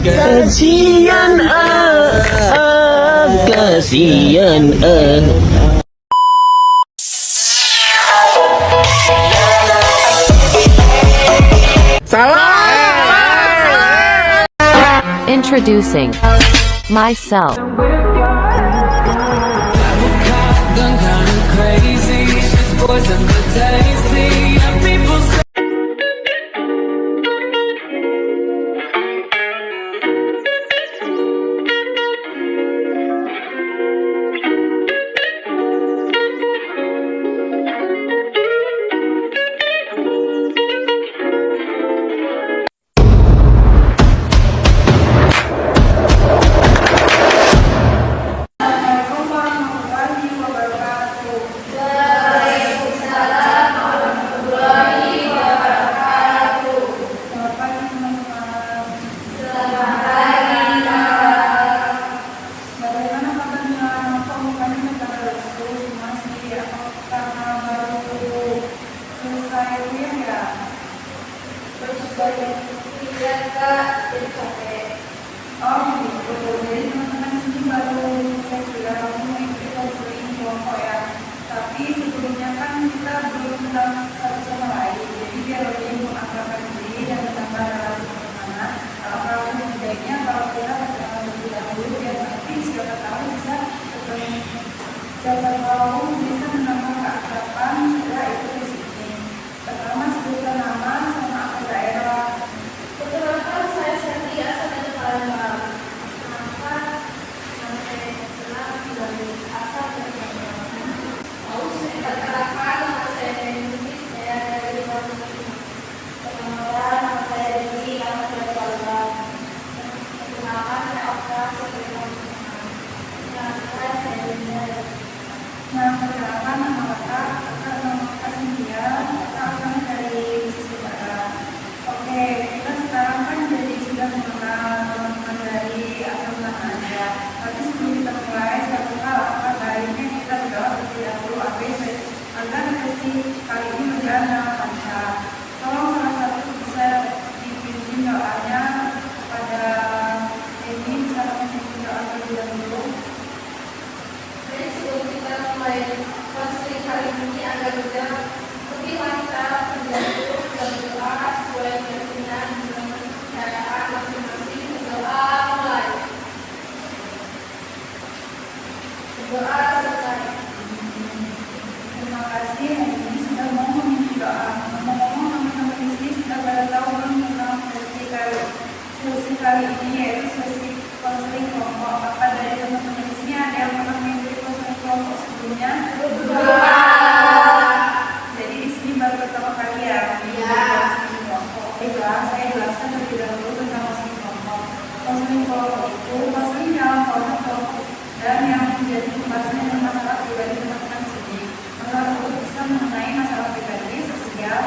kasihan kasihan Introducing myself. Tapi sebelumnya kan kita belum kenal satu sama lain, jadi biar lebih mengakrabkan diri dan menambah relasi pertemanan. Kalau sebaiknya kalau kita berkenalan terlebih dahulu, biar nanti siapa tahu bisa menambah keakraban setelah itu di sini. Pertama sebutkan nama sama asal daerah. Perkenalkan, saya Sandy, asal dari Palembang. Perkenalkan, nama saya Nela dari asal dari Palembang. Perkenalkan, nama saya Dendi, saya dari Palembang. Perkenalkan, nama saya Dendi, asal dari Palembang. Perkenalkan, saya Okta, asal dari Palembang. Perkenalkan, saya Dinda. Perkenalkan nama kakak Cynthia, asalnya dari sisi barat. Oke, kita sekarang kan jadi sudah mengenal teman-teman dari asal mana. Tapi sebelum kita mulai, satu hal apa baiknya kita berdoa terlebih dahulu agar sesi kali ini berjalan dengan lancar. Tolong salah satu bisa dipimpin doanya pada ini, bisa memimpin doa terlebih dahulu. Jadi sebelum kita mulai konseling kali ini agar berjalan lebih lancar, terjadi berdoa sesuai keyakinan dengan kepercayaan masing-masing. Berdoa mulai. Berdoa selesai. Terima kasih hari ini sudah mau memimpin doa. Ngomong-ngomong, teman-teman di sini sudah pada tahu belum tentang sesi kali ini, yaitu sesi konseling kelompok. Apa dari teman-teman di sini ada yang pernah mengikuti konseling kelompok sebelumnya? Jadi di sini baru pertama kali ya konseling kelompok. Baiklah, saya jelaskan terlebih dahulu tentang konseling kelompok. Konseling kelompok itu konseling dalam format kelompok dan yang menjadi pembahasan dengan masalah pribadi teman-teman di sini. Masalah tersebut bisa mengenai masalah pribadi, sosial,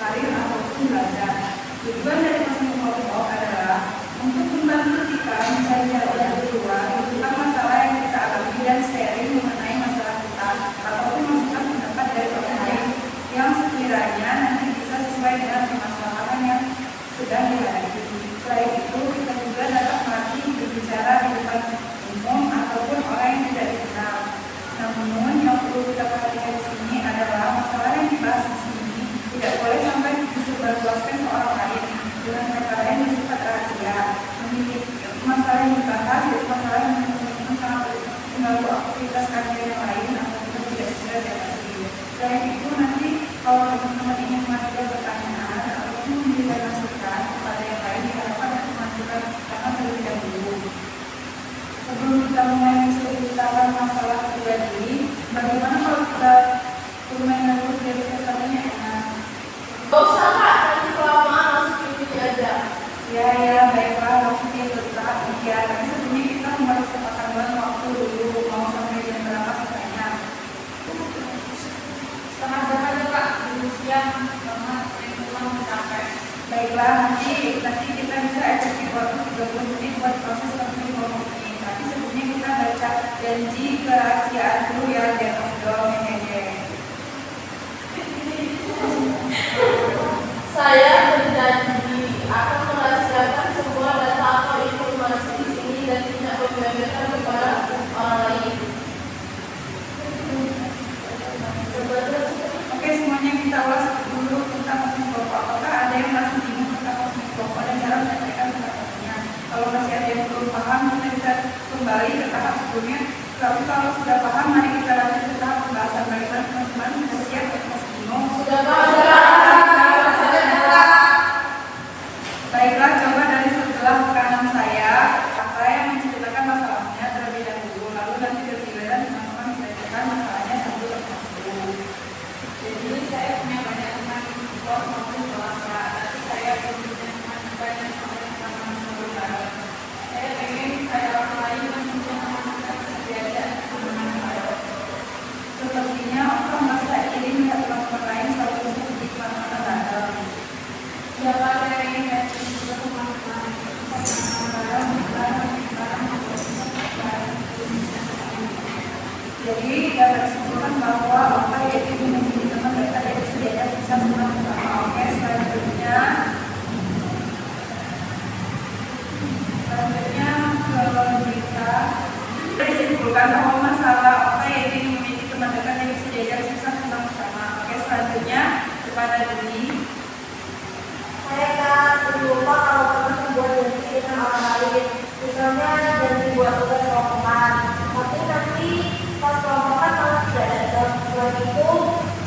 karir ataupun belajar. Tujuan dari konseling kelompok adalah untuk membantu kita mencari jalan yang kedua tentang masalah yang kita alami dan sharing mengenai masalah kita ataupun masukan pendapat dari orang lain yang sekiranya nanti bisa sesuai dengan permasalahan yang sedang dihadapi. Selain itu, kita juga dapat melatih berbicara di depan umum ataupun orang yang tidak dikenal. Namun yang perlu kita perhatikan di sini adalah masalah yang dibahas di sini tidak boleh sampai disebarluaskan ke orang lain dengan perkara yang bersifat rahasia. Masalah yang dibahas yaitu masalah yang sangat mengganggu aktivitas kalian yang lain ataupun tidak segera diatasi. Selain itu nanti kalau teman-teman ingin mengajukan pertanyaan ataupun memberikan masukan kepada yang lain, diharapkan untuk mengajukan tangan terlebih dahulu. Sebelum kita mulai menceritakan masalah pribadi, bagaimana kalau kita permainan dulu biar suasananya enak? Gak usah Kak, nanti kelamaan langsung ini aja. Ya, baiklah, waktunya tetap. Ya, tapi sebelumnya kita harus sepakatkan waktu dulu, mau sampai jam berapa selesainya? Setengah jam aja Kak, dulu siang, karena yang pulang capek. Baiklah, nanti kita bisa efektif waktu 30 menit buat proses konseling kelompok ini. Tapi sebelumnya kita baca janji kerahasiaan dulu ya, biar ngobrol hehehe. Saya berjanji akan merahasiakan semua data sebelumnya. Tapi kalau sudah paham, mari kita lanjut ke tahap pembahasan. Bagaimana teman-teman sudah siap atau masih bingung? Sudah Pak. Baiklah, coba dari sebelah kanan saya yang menceritakan masalahnya terlebih dahulu, lalu nanti bergiliran teman-teman menceritakan masalahnya satu persatu. Jadi saya punya banyak teman di kelas maupun kelas A, tapi saya punya teman banyak teman saudara. Saya pengen kayak orang lain yang punya teman yang bisa diajak teman baru. Sepertinya orang merasa iri melihat teman-teman lain selalu bisa pergi kemana-mana bareng. Siapa saya ingin dan juga teman-teman. Jadi dapat disebutkan bahwa apa yaitu memiliki teman dekat yang bisa diajak bisa senang bersama. Oke, selanjutnya kalau kita disimpulkan bahwa masalah apa yaitu memiliki teman dekat yang bisa diajak susah senang bersama. Oke, selanjutnya kepada Dini. Saya kan sering lupa kalau pernah membuat janji dengan orang lain. Misalnya janji buat tugas kelompokan, tapi nanti pas kelompokan malah tidak datang. Selain itu,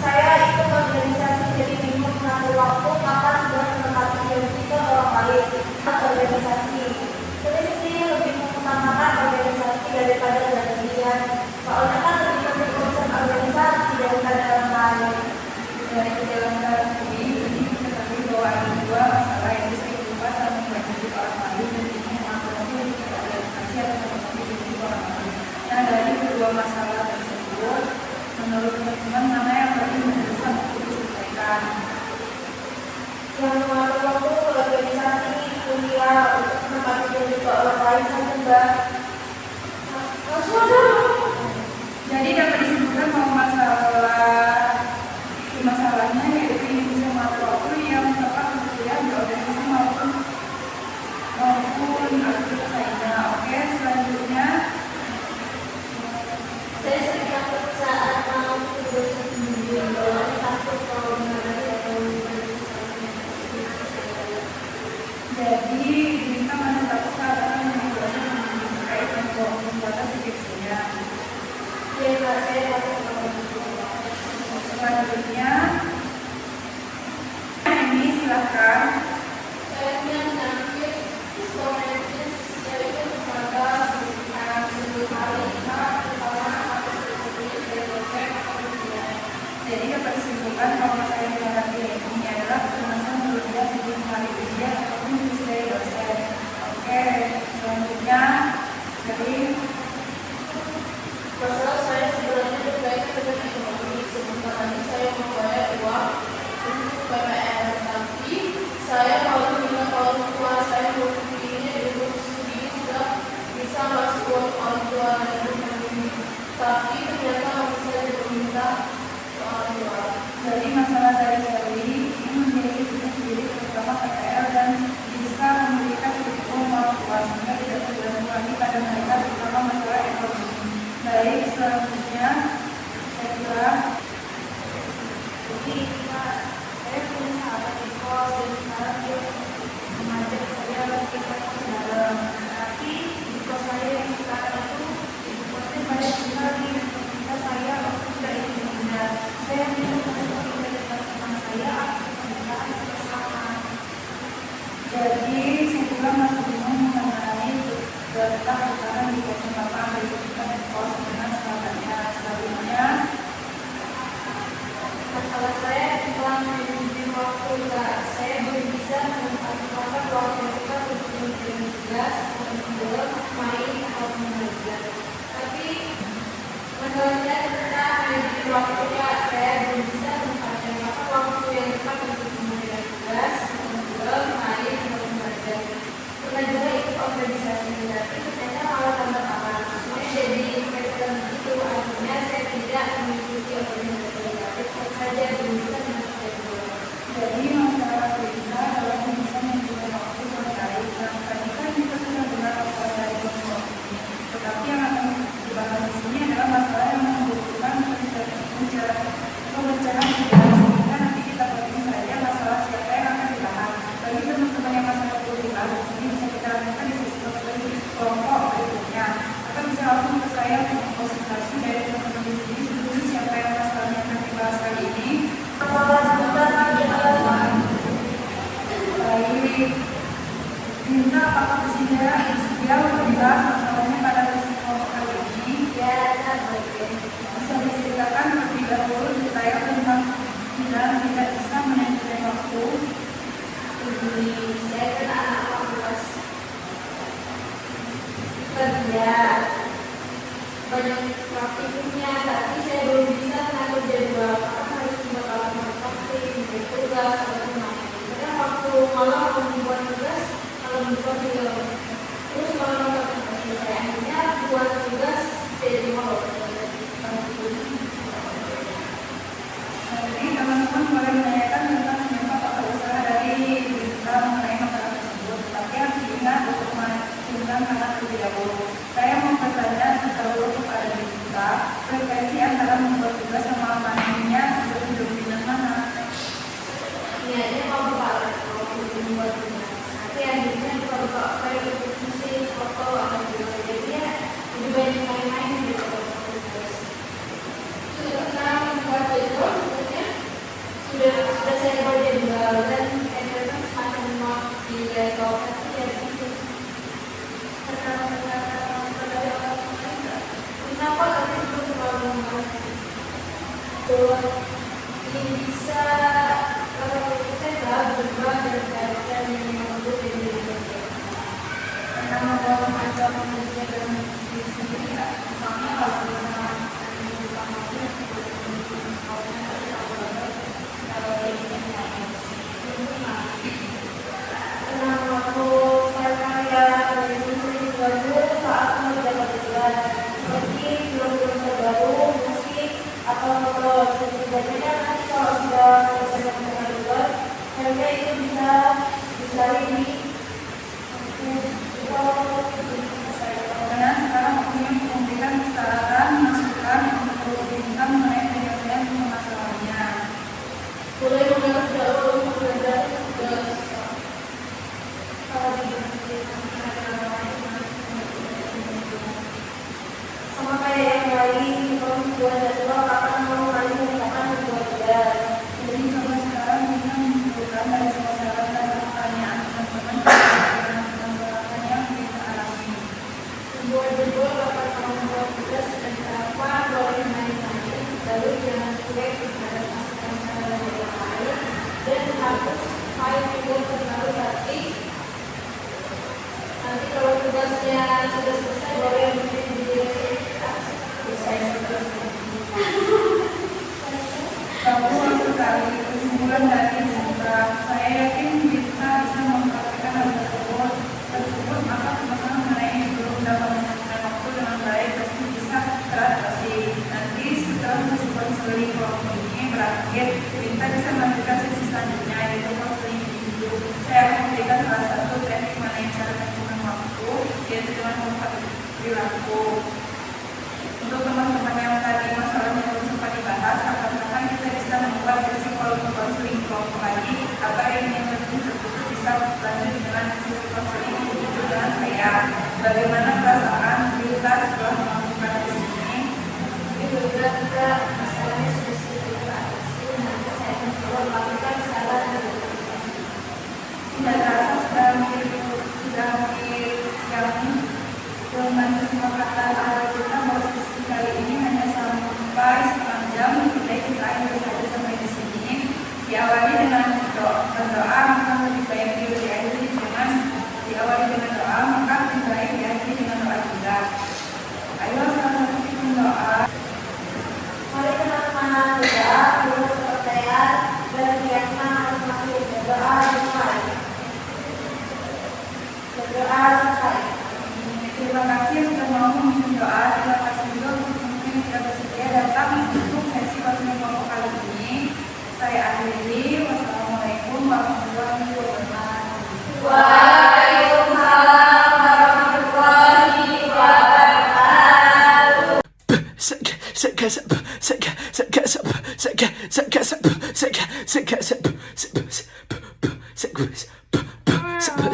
saya ikut organisasi jadi bingung mengatur waktu kapan buat menepati janji ke orang lain atau organisasi. Sebenarnya sih lebih mengutamakan organisasi daripada janjian. Soalnya kan lebih penting urusan organisasi daripada orang lain. Dari penjelasan ini ketahui bahwa ada dua masalah yang bisa diubah saat membuat janji orang lain dan ini mengakomodir tidak organisasi atau mengakomodir janji orang lain. Nah, dari kedua masalah tersebut, menurut teman-teman mana yang paling mendesak untuk diselesaikan? Yang mengatur waktu organisasi kuliah untuk menepati janji ke orang lain saja Mbak. Jadi dapat disebutkan bahwa masalahnya yaitu ini bisa mengatur waktu yang tepat untuk kuliah di organisasi maupun aktivitas lainnya. Oke, selanjutnya Saya sering takut saat mau tugas sendiri, takut kalau menghadapi atau jadi kita mana takut saat akan menjelaskan terkait dengan membatas skripsinya. ya Mbak, saya takut kalau Selanjutnya ini silahkan. Saya punya penyakit psikometritis, yaitu lembaga sekitar 10 hari terutama atau seperti dari dosen atau ujian. Jadi dapat disimpulkan bahwa masalah yang dihadapi ini adalah kecemasan berusia sebelum hari ujian ataupun tugas dari dosen. Oke, selanjutnya jadi Masalah saya sebenarnya berkaitan dengan ekonomi. Sebentar lagi saya membayar uang untuk PPR, tapi saya malu minta orang tua saya untuk ini dulu sedikit sudah bisa masuk uang orang tua dan ini. Tapi ternyata masih saja meminta orang tua. Jadi masalah dari Sally ini memiliki tugas sendiri terutama PPL dan bisa memberikan sedikit uang orang tua sehingga tidak tergantung lagi pada mereka terutama masalah ekonomi. Baik, selanjutnya saya kira jadi Mbak, saya punya sahabat di kos dan sekarang dia mengajak saya kita bareng. Tapi di kos saya yang sekarang itu di kosnya banyak sekali dan meminta saya untuk tidak ikut pindah. Saya minta untuk pindah dekat teman saya atau pernikahan bersama. jadi saya masih bingung mengenai letak perkara di kosan Bapak ambil keputusan di kos dengan sahabatnya. Selanjutnya Masalah saya tentang manajemen waktu Mbak. Saya belum bisa menempatkan waktu kita untuk mengerjakan tugas, menonton, main atau belajar. Tapi masalahnya tentang manajemen waktu Kak. Saya belum bisa menempatkan waktu yang tepat untuk mengerjakan tugas, menonton, main atau belajar. Pernah juga ikut organisasi, tapi ternyata malah tambah parah. Semuanya jadi kegiatan begitu. Akhirnya saya tidak mengikuti organisasi. Saja belum bisa mencapai. jadi masalah Minta apakah bersedia untuk dibahas masalahnya pada sesi kelompok kali ini? Bisa diceritakan terlebih dahulu detail tentang dan tidak bisa manajemen waktu. Saya kan anak fakultas kerja, banyak praktikumnya, tapi saya belum bisa mengatur jadwal karena harus membatalkan praktik, tugas, atau lain-lain. Kadang waktu malam mau membuat tugas, kalau membuat juga terus kalau nonton saya akhirnya buat tugas jadi mau. Jadi teman-teman boleh menanyakan tentang dampak atau usaha dari berita mengenai masalah tersebut. Tapi harus diingat untuk menunjukkan sangat terlebih dahulu. Saya mau bertanya dahulu kepada berita frekuensi antara membuat tugas sama mandinya lebih dominan mana? Niatnya mau buka kalau membuat tugas. Tapi akhirnya kalau buka kayak musik, foto, atau video jadi ya lebih banyak main-main gitu kalau tugas. Sudah pernah membuat jadwal sebetulnya? Sudah saya buat jadwal dan itu semacam not di laptop tapi ya gitu. Kenapa tapi belum terlalu bahwa ini bisa kalau saya nggak berubah dan yang membuat diri saya. Tentang membawa semacam manusia dalam diri sendiri, misalnya kalau misalnya karena sekarang waktunya untuk memberikan saran, masukan untuk bintang mengenai penyelesaian masalahnya. Boleh mengatur jadwal untuk belajar tugas. Sama kayak yang lain, kalau membuat jadwal kapan mau kali misalkan membuat tugas. Jadi coba sekarang kita mengumpulkan dari semua saran dan pertanyaan teman-teman dengan masalah yang kita alami. Membuat jadwal kapan kamu membuat tugas dan apa boleh main-main, lalu jangan cuek terhadap masukan-masukan dari yang lain dan hapus file juga terlalu hati. Nanti kalau tugasnya sudah selesai boleh mungkin Kamu harus sekali kesimpulan dari Bita. Saya yakin Bita bisa mempraktikkan hal tersebut, maka permasalahan mengenai yang belum dapat menggunakan waktu dengan baik pasti bisa teratasi. Nanti setelah kesimpulan seluruh kelompok ini berakhir, Bita bisa melanjutkan sesi selanjutnya yaitu konseling individu. Saya akan memberikan salah satu teknik mengenai cara menggunakan waktu, yaitu dengan membuat perilaku. Untuk teman-teman yang tadi masalahnya belum sempat dibahas, apakah kita bisa membuat sesi konseling kelompok lagi atau yang lebih tertutup bisa lanjut dengan sesi konseling individu dengan saya. Bagaimana perasaan kita setelah melakukan sesi ini? Itu kira-kira masalahnya sudah selesai. Nanti saya akan coba lakukan saran dan Tidak terasa sudah hampir siang dengan semua kata kita bahwa sesi kali ini hanya sampai setengah jam. Kita akhir saja sampai di sini. Diawali dengan berdoa, maka lebih baik diakhiri dengan diawali dengan doa, maka lebih baik diakhiri dengan doa juga. Ayo salah satu kita berdoa. mari teman-teman berdoa, dulu kepercayaan dan keyakinan harus masuk berdoa dimulai. Berdoa selesai. Terima kasih sudah mau memimpin doa. Terima kasih juga untuk mungkin sudah bersedia datang untuk sesi konseling kelompok kali ini. Saya akhiri. Wassalamualaikum warahmatullahi wabarakatuh. Waalaikumsalam warahmatullahi wabarakatuh. Segue